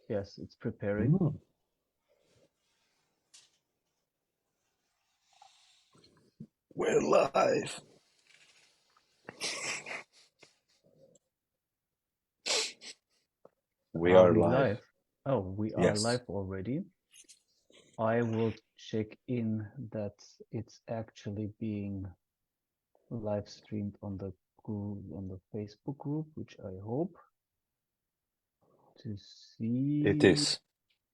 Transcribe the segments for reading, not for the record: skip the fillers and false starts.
Yes, it's preparing. We're live. We Are are we live. live? Oh, we are Yes. live already. I will check in that it's actually being live streamed on the group, on the Facebook group, which I hope to It see. is.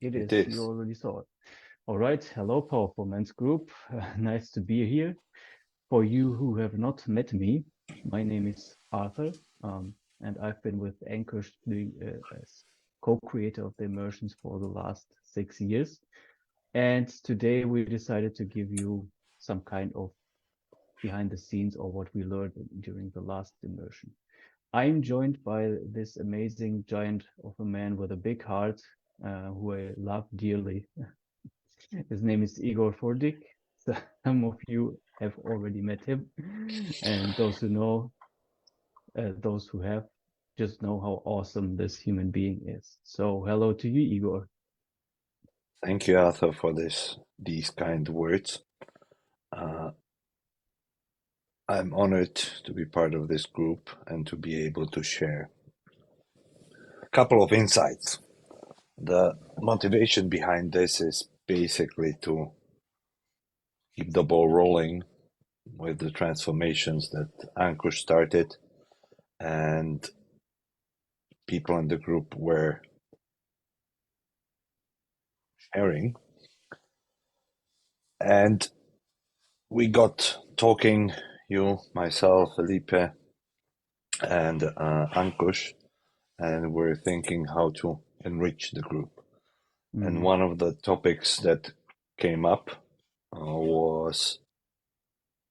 It It is. You is. already saw it. All right. Hello, Powerful Men's Group. Nice to be here. For you who have not met me, my name is Arthur, and I've been with Anchor as co-creator of the Immersions for the last 6 years. And today we decided to give you some kind of behind the scenes or what we learned during the last immersion. I'm joined by this amazing giant of a man with a big heart, who I love dearly. His name is Igor Furdik. Some of you have already met him, and those who know, those who have, just know how awesome this human being is. So, hello to you, Igor. Thank you, Arthur, for these kind words. I'm honored to be part of this group and to be able to share a couple of insights. The motivation behind this is basically to keep the ball rolling with the transformations that Anchor started and people in the group were sharing. And we got talking, you, myself, Felipe, and Ankush, and we're thinking how to enrich the group. And one of the topics that came up was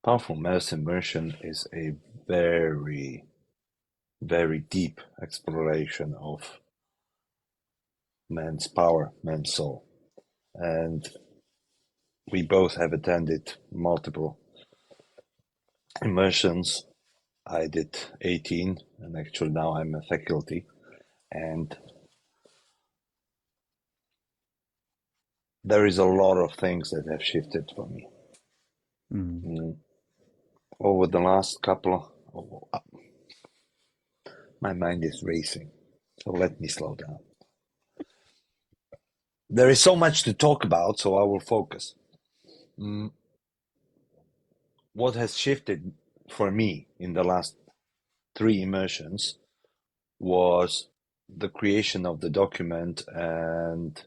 powerful mass immersion is a very, very deep exploration of man's power, man's soul. And we both have attended multiple immersions. I did 18, and actually now I'm a faculty. And there is a lot of things that have shifted for me. Over the last my mind is racing, so let me slow down. There is so much to talk about, so I will focus. What has shifted for me in the last 3 immersions was the creation of the document and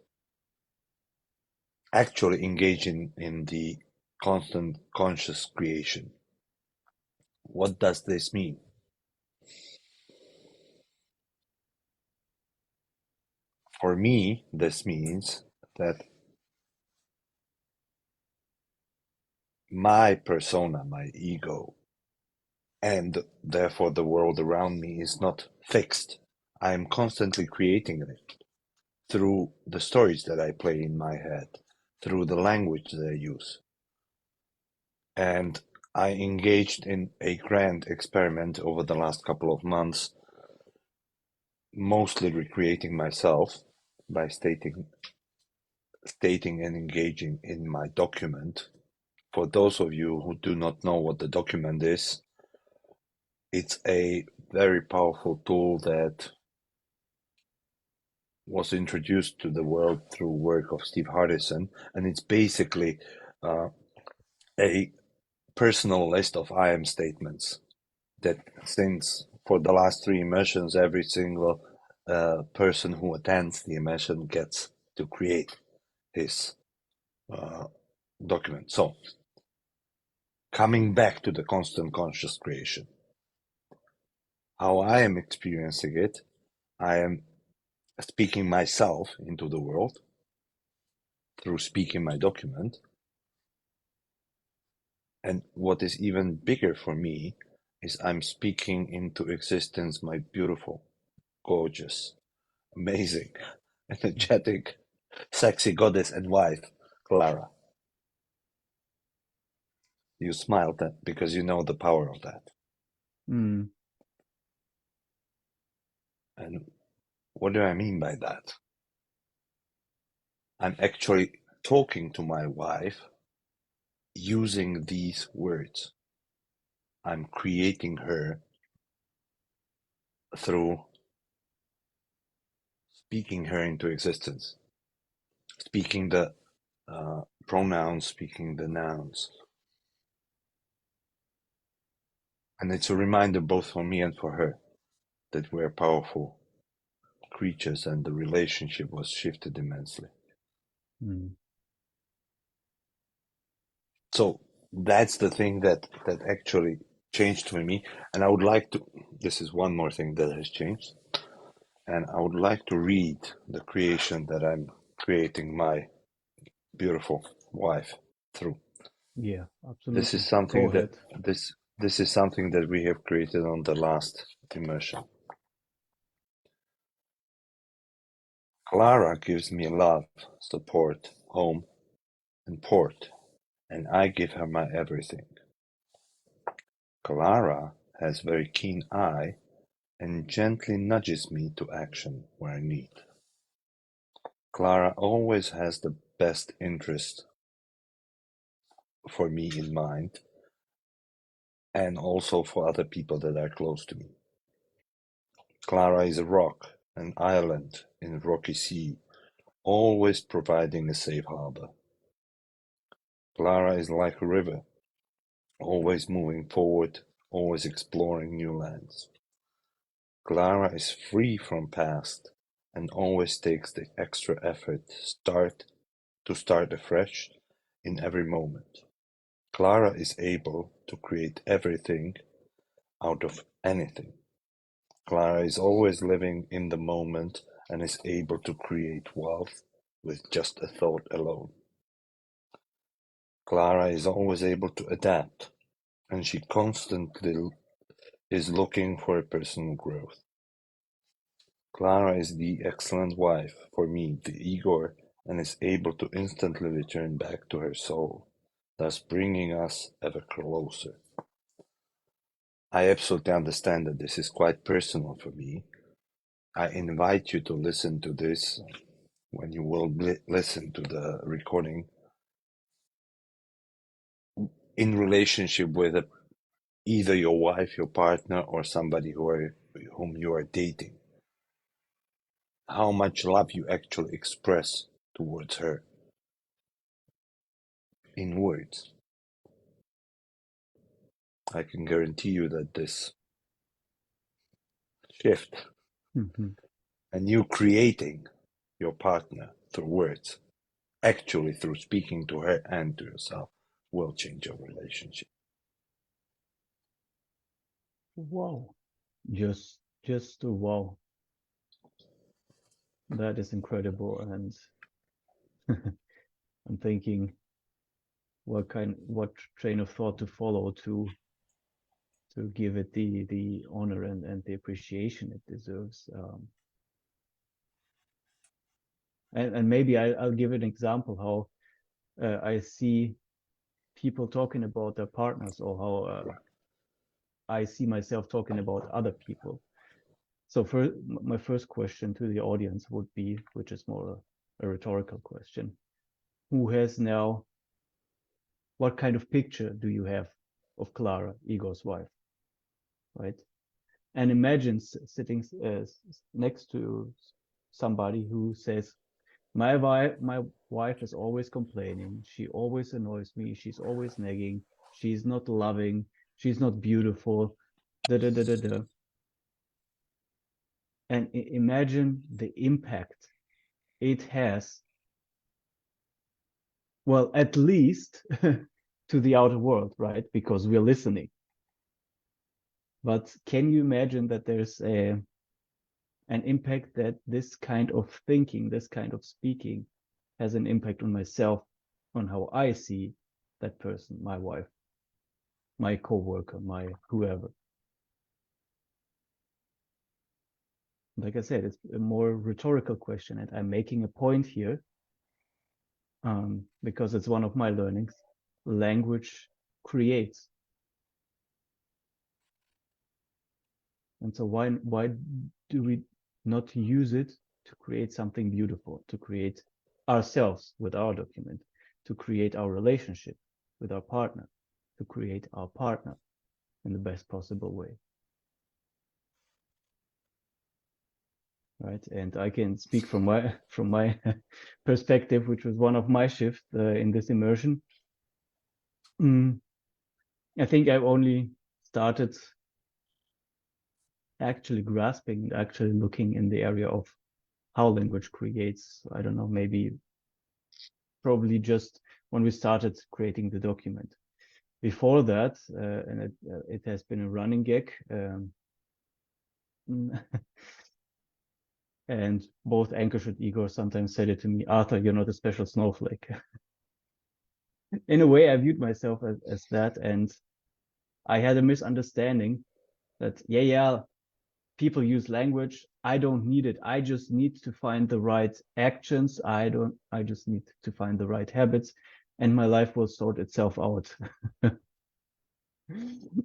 actually engaging in the constant conscious creation. What does this mean? For me, this means that my persona, my ego, and therefore the world around me is not fixed. I am constantly creating it through the stories that I play in my head, through the language that I use. And I engaged in a grand experiment over the last couple of months, mostly recreating myself by stating and engaging in my document. For those of you who do not know what the document is, it's a very powerful tool that was introduced to the world through work of Steve Hardison, and it's basically a personal list of I am statements that since for the last 3 immersions, every single person who attends the immersion gets to create his document. So, coming back to the constant conscious creation, how I am experiencing it, I am speaking myself into the world through speaking my document. And what is even bigger for me is I'm speaking into existence my beautiful, gorgeous, amazing, energetic, sexy goddess and wife, Clara. You smiled at because you know the power of that. Mm. And what do I mean by that? I'm actually talking to my wife using these words. I'm creating her through speaking her into existence, speaking the pronouns, speaking the nouns. And it's a reminder both for me and for her that we're powerful creatures and the relationship was shifted immensely. Mm. So that's the thing that actually changed for me. And I would like to, this is one more thing that has changed. And I would like to read the creation that I'm creating my beautiful wife through. Yeah, This is absolutely. Go something that ahead. this is something that we have created on the last immersion. Clara gives me love, support, home, and port, and I give her my everything. Clara has very keen eye and gently nudges me to action where I need. Clara always has the best interest for me in mind and also for other people that are close to me. Clara is a rock, an island in a rocky sea, always providing a safe harbor. Clara is like a river, always moving forward, always exploring new lands. Clara is free from past and always takes the extra effort to start afresh in every moment. Clara is able to create everything out of anything. Clara is always living in the moment and is able to create wealth with just a thought alone. Clara is always able to adapt, and she constantly is looking for personal growth. Clara is the excellent wife for me, the Igor, and is able to instantly return back to her soul, thus bringing us ever closer. I absolutely understand that this is quite personal for me. I invite you to listen to this when you will listen to the recording in relationship with either your wife, your partner, or somebody whom you are dating. How much love you actually express towards her in words. I can guarantee you that this shift Hmm. and you creating your partner through words, actually through speaking to her and to yourself, will change your relationship. Wow. Just wow. That is incredible. And I'm thinking what train of thought to follow to give it the honor and the appreciation it deserves. And maybe I'll give an example how I see people talking about their partners or how I see myself talking about other people. So my first question to the audience would be, which is more a rhetorical question, who has now, what kind of picture do you have of Clara, Igor's wife, right? And imagine sitting next to somebody who says, my wife is always complaining. She always annoys me. She's always nagging. She's not loving. She's not beautiful. Da da da da da. And imagine the impact it has. Well, at least to the outer world, right? Because we're listening. But can you imagine that there's an impact that this kind of thinking, this kind of speaking has an impact on myself, on how I see that person, my wife, my coworker, my whoever. Like I said, it's a more rhetorical question, and I'm making a point here because it's one of my learnings. Language creates, and so why do we not use it to create something beautiful, to create ourselves with our document, to create our relationship with our partner, to create our partner in the best possible way. Right, and I can speak from my perspective, which was one of my shifts in this immersion. I think I've only started actually grasping, actually looking in the area of how language creates. I don't know, maybe probably just when we started creating the document. Before that, and it has been a running gag. And both Ankush and Igor sometimes said it to me, Arthur, you're not a special snowflake. In a way, I viewed myself as that, and I had a misunderstanding that, yeah, people use language. I don't need it. I just need to find the right actions. I just need to find the right habits, and my life will sort itself out.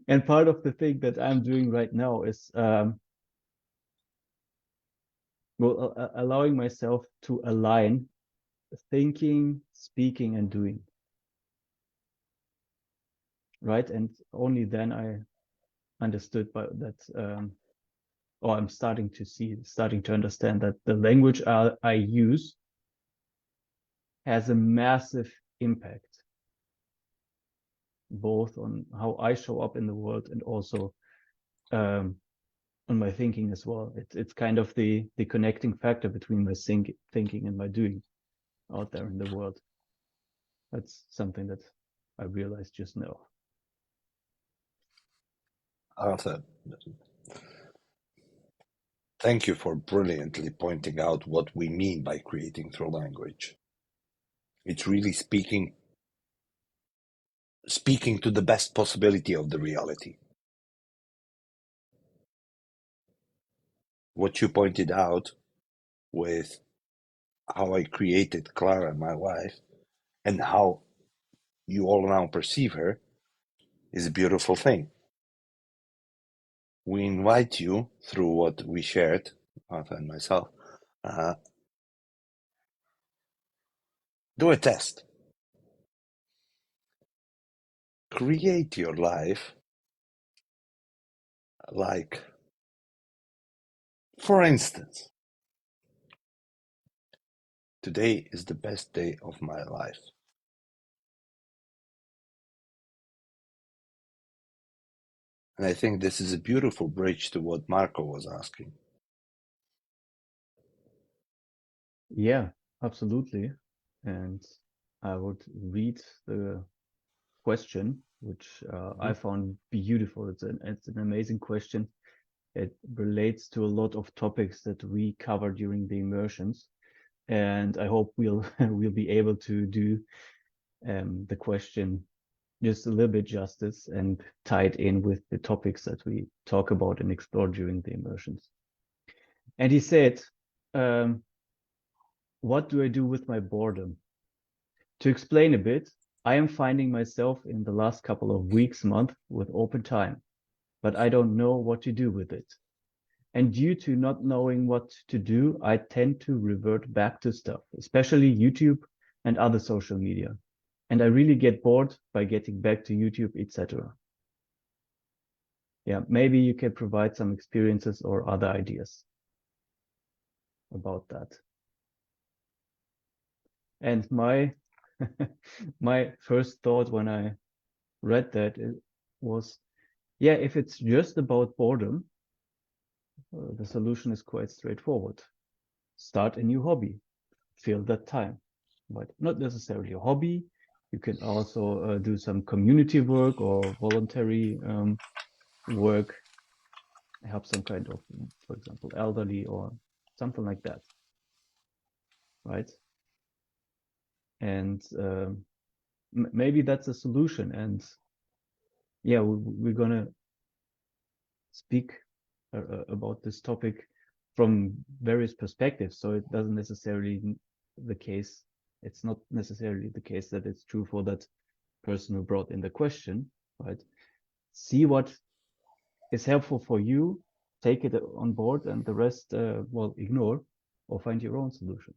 And part of the thing that I'm doing right now is allowing myself to align thinking, speaking, and doing. Right, and only then I understood that, or I'm starting to understand that the language I use has a massive impact, both on how I show up in the world and also on my thinking as well. It's kind of the connecting factor between my thinking and my doing out there in the world. That's something that I realized just now. Arthur, thank you for brilliantly pointing out what we mean by creating through language. It's really speaking to the best possibility of the reality. What you pointed out with how I created Clara, my wife, and how you all now perceive her is a beautiful thing. We invite you, through what we shared, Arthur and myself, do a test. Create your life like, for instance, today is the best day of my life. And I think this is a beautiful bridge to what Marco was asking. Yeah, absolutely. And I would read the question, which I found beautiful. It's an amazing question. It relates to a lot of topics that we cover during the immersions, and I hope we'll be able to do the question just a little bit justice and tie it in with the topics that we talk about and explore during the immersions. And he said, what do I do with my boredom? To explain a bit, I am finding myself in the last couple of weeks, month with open time, but I don't know what to do with it. And due to not knowing what to do, I tend to revert back to stuff, especially YouTube and other social media. And I really get bored by getting back to YouTube, etc. Yeah, maybe you can provide some experiences or other ideas about that. And my my first thought when I read that was, yeah, if it's just about boredom, the solution is quite straightforward. Start a new hobby, fill that time, but not necessarily a hobby. You can also do some community work or voluntary work, help some kind of, for example, elderly or something like that, right? And maybe that's a solution. And yeah, we're gonna speak about this topic from various perspectives. So it doesn't necessarily the case. It's not necessarily the case that it's true for that person who brought in the question, right? See what is helpful for you, take it on board, and the rest, well, ignore or find your own solution.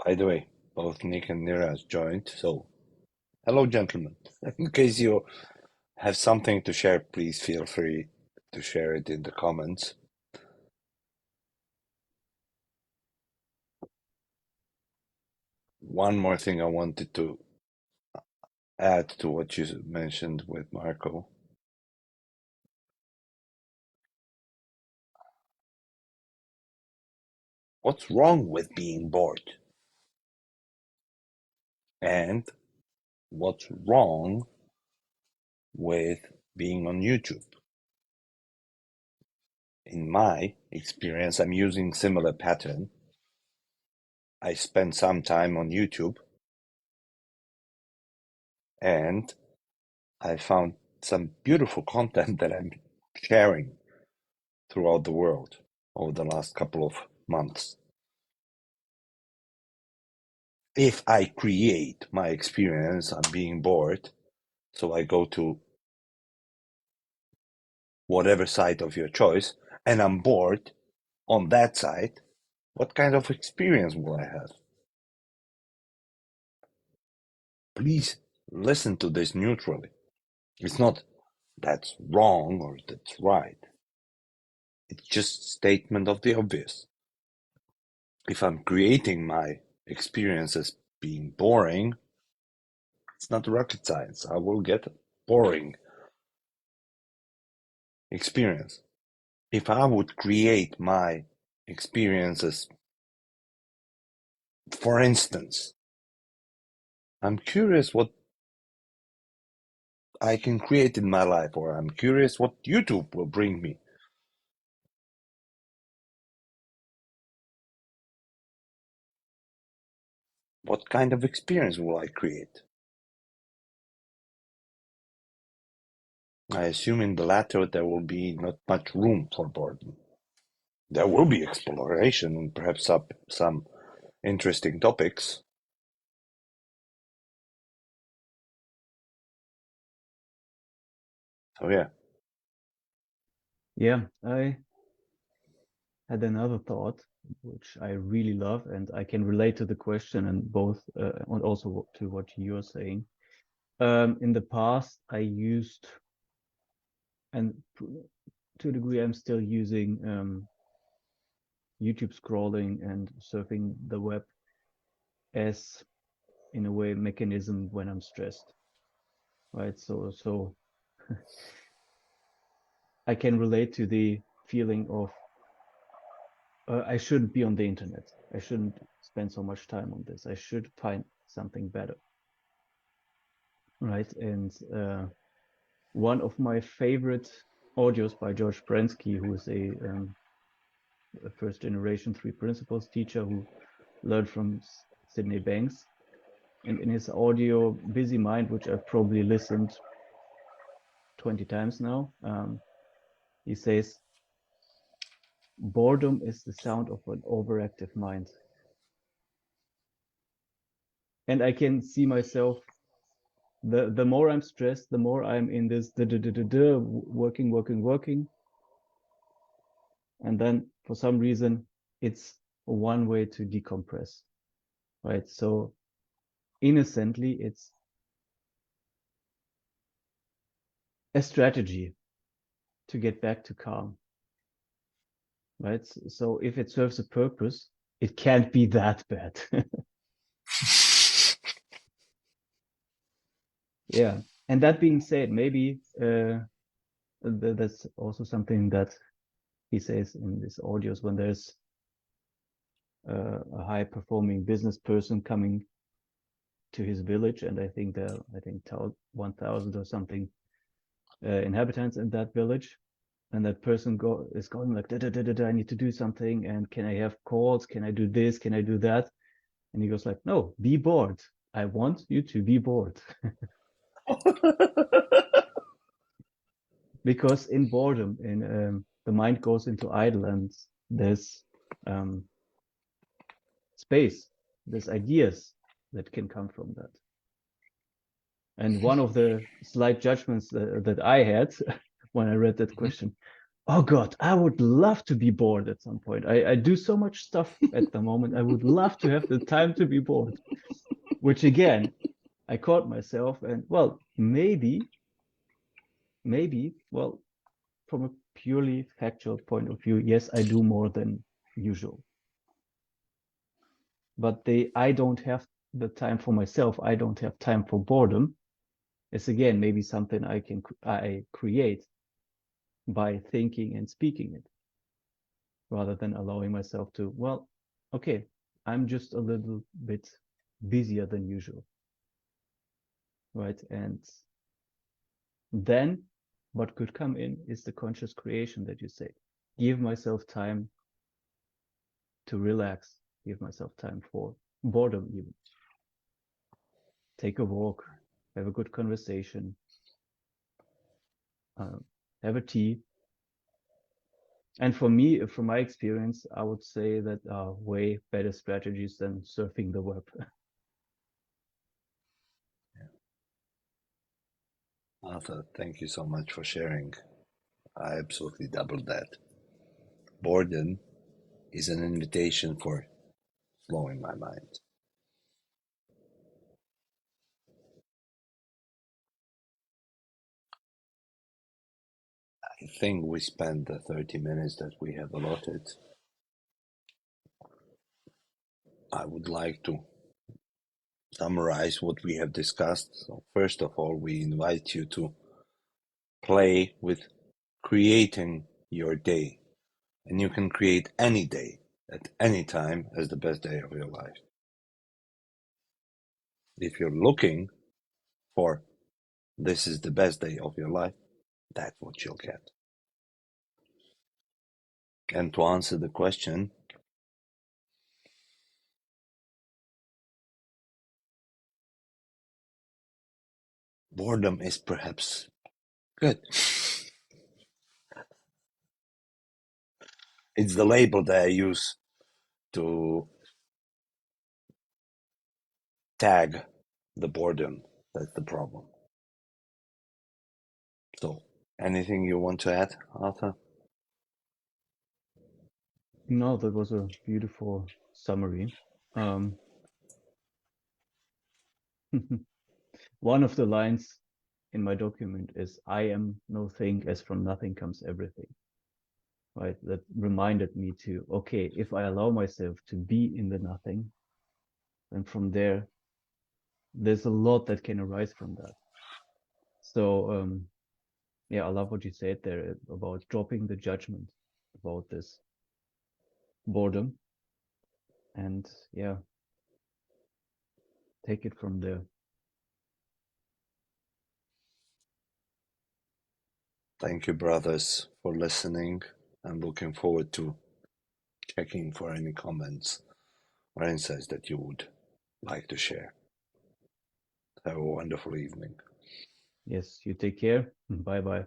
By the way, both Nick and Niraj joined, so hello, gentlemen. In case you have something to share, please feel free to share it in the comments. One more thing I wanted to add to what you mentioned with Marco. What's wrong with being bored? And what's wrong with being on YouTube? In my experience, I'm using similar pattern. I spend some time on YouTube and I found some beautiful content that I'm sharing throughout the world over the last couple of months. If I create my experience, I'm being bored, so I go to whatever site of your choice, and I'm bored on that site, what kind of experience will I have? Please listen to this neutrally. It's not that's wrong or that's right. It's just statement of the obvious. If I'm creating my experience as being boring, it's not rocket science. I will get a boring experience. If I would create my experiences, for instance, I'm curious what I can create in my life, or I'm curious what YouTube will bring me. What kind of experience will I create? I assume in the latter there will be not much room for boredom. There will be exploration and perhaps some interesting topics. So yeah. Yeah, I had another thought, which I really love, and I can relate to the question and both, and also to what you're saying. In the past, I used, and to a degree, I'm still using YouTube scrolling and surfing the web as, in a way, mechanism when I'm stressed, right? So I can relate to the feeling of I shouldn't be on the internet. I shouldn't spend so much time on this. I should find something better, right? And one of my favorite audios by George Prensky, who is a first generation three principles teacher who learned from Sydney Banks. And in his audio, Busy Mind, which I've probably listened 20 times now, he says, boredom is the sound of an overactive mind. And I can see myself, the more I'm stressed, the more I'm in this working. And then for some reason, it's one way to decompress, right? So innocently, it's a strategy to get back to calm, right? So if it serves a purpose, it can't be that bad. Yeah. And that being said, maybe that's also something that he says in his audios when there's a high performing business person coming to his village, and I think 1,000 or something inhabitants in that village, and that person is going like I need to do something, and can I have calls? Can I do this? Can I do that? And he goes like, no, be bored. I want you to be bored. Because in boredom, the mind goes into idle, and there's space, there's ideas that can come from that. And one of the slight judgments that I had when I read that question, oh God, I would love to be bored at some point. I do so much stuff at the moment. I would love to have the time to be bored, which again, I caught myself and well, well, from a purely factual point of view, yes, I do more than usual. But I don't have the time for myself. I don't have time for boredom. It's again maybe something I create by thinking and speaking it, rather than allowing myself to, well, okay, I'm just a little bit busier than usual, right? And then what could come in is the conscious creation that you say. Give myself time to relax, give myself time for boredom even. Take a walk, have a good conversation, have a tea. And for me, from my experience, I would say that are way better strategies than surfing the web. Arthur, thank you so much for sharing. I absolutely doubled that. Boredom is an invitation for slowing my mind. I think we spent the 30 minutes that we have allotted. I would like to summarize what we have discussed. So first of all, we invite you to play with creating your day. And you can create any day at any time as the best day of your life. If you're looking for this is the best day of your life, that's what you'll get. And to answer the question, boredom is perhaps good. It's the label that I use to tag the boredom. That's the problem. So, anything you want to add, Arthur? No, that was a beautiful summary. Um, one of the lines in my document is, I am no thing, as from nothing comes everything. Right? That reminded me to, okay, if I allow myself to be in the nothing, then from there's a lot that can arise from that. So, yeah, I love what you said there about dropping the judgment about this boredom and yeah, take it from there. Thank you, brothers, for listening. I'm looking forward to checking for any comments or insights that you would like to share. Have a wonderful evening. Yes, you take care. Bye bye.